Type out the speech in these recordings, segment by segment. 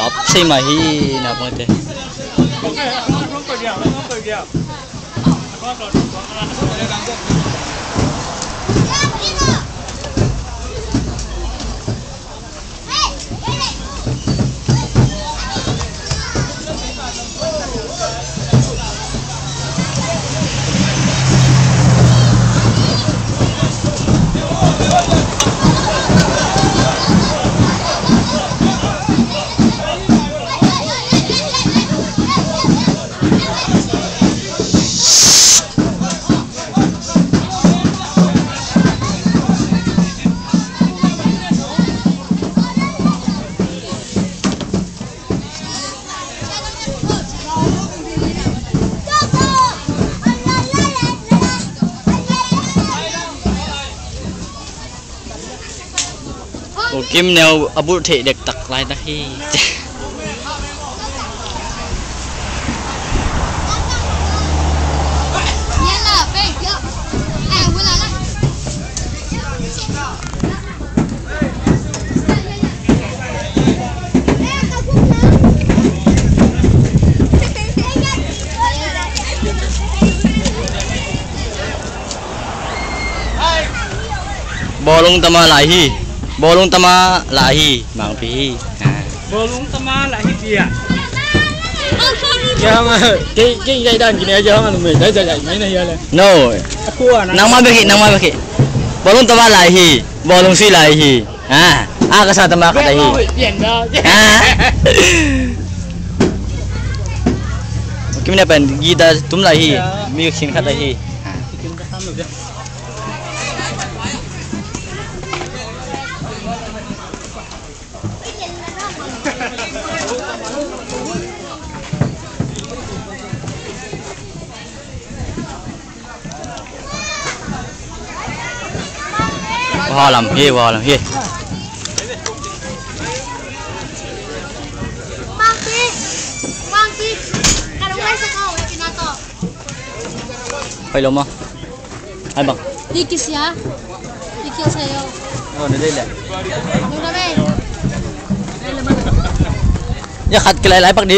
lọp xí mà hi nào mọi người Kim nèo abu thể được tặc lại đó hi bolong tama lahi bolong tama lahi mang pi bolong tama lahi dia Jangan cái dây đàn kia jangan mình đấy dạy mấy này là no nang ma beki bolong tama lahi bolong si lahi kasa tama ka lahi kim na pen gida tum lahi mi khin khat lahi Hoa làm hi. Mang đi. Cả đồng này sẽ có cái nào to. Phải lắm không? Ai bằng? Đi kia xía. Đi kia xe đâu? Đây là. Đúng rồi đây. Đây là bao. Ya khát cái lại bắt đi.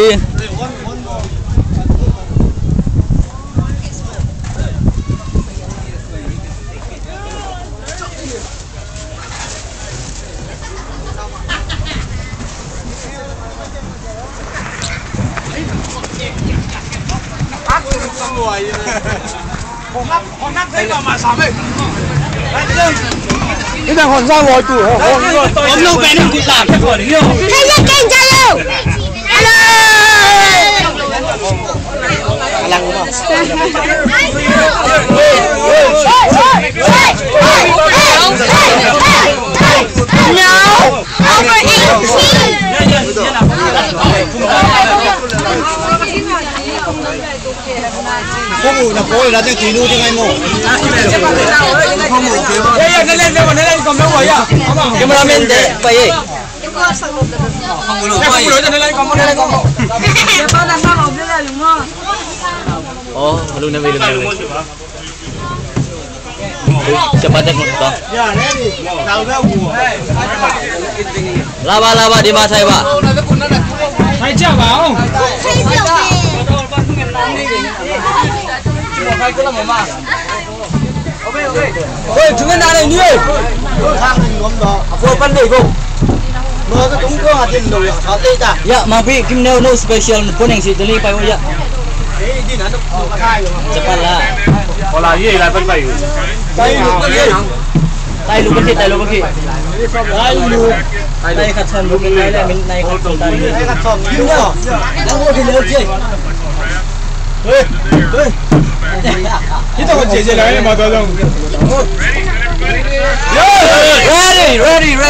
cái thằng hòn ra ngồi tủ Ông lâu bé nó cũng làm cái khỏi đấy không? Hey, lên kênh cho lưu. Hello. Lăng đúng không? No, over phố ngủ là phố là tiếng kỳ nu tiếng Anh ngủ không lên cầm đâu vậy à Cameraman để vậy không ngủ cho nên lên cầm lên cầm lu na video cepat deh motor laba di mata saya pak Hay chưa bảo? ôi chúng ta này đi cô pan đi cô mơ cái chúng có hạt tiền đồ họ tê ta ya mapi kim no special pun yang situ ni pai ya cepat lah Còn là gì lại bên này? tay lu pergi tay khát sân lu cái này mình này khát sân tay khát sân kim nhá đang mua thì lớn chơi kita còn chế chế lại mà tôi không ready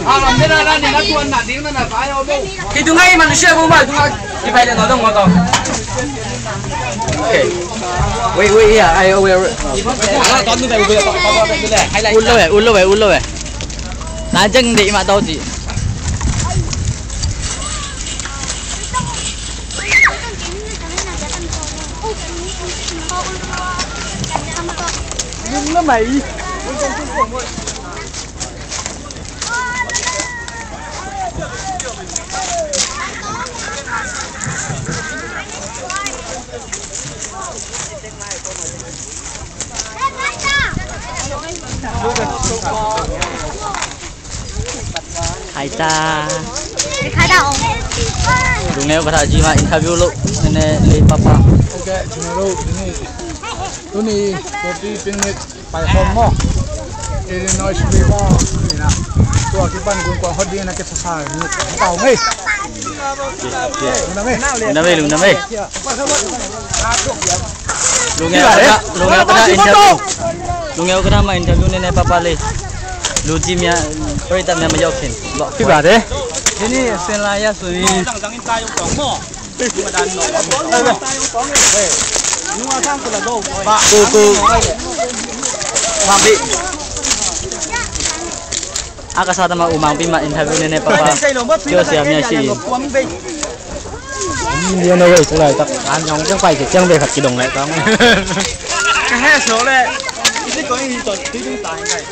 làm thế là để nó tuôn nản tiếng nó là phải đâu. Khi tôi ngay mà nó xe bố mà tôi ngay thì phải để nó đông ngọt rồi. Okay. Wait, I will. Tóm như vậy bây giờ cái này hay là Út lô về. Nãy chân đi mà đâu chị. Nhưng nó mày. Haita. Khai đạo. Đúng nêu kata ji ma interview lo nene le papa. Okay, tomorrow ini. Tu ni kopi pingit pai hom mo. Illinois River ni na. Tu akiban gun kwa hodi na ke sasa ni. Tao ngai. Lung na me. Lung nêu kata interview. Lung nêu kata ma interview nene papa le. Lu ji mya perita mya ma yauk khin. Lo ki ba de. Ini sen la ya sui. Dangin tayo kong mo. Madan no. Nung asang ko la do. Cô Mang Pi. Akasata ma umang pi ma interview nene papa. Chưa xem nha chị. Đi đâu vậy? Lại tập ăn nhong chẳng phải chỉ chẳng về thật kỳ đồng lại không? Cái hết số này. Cái có gì toàn tí tài này.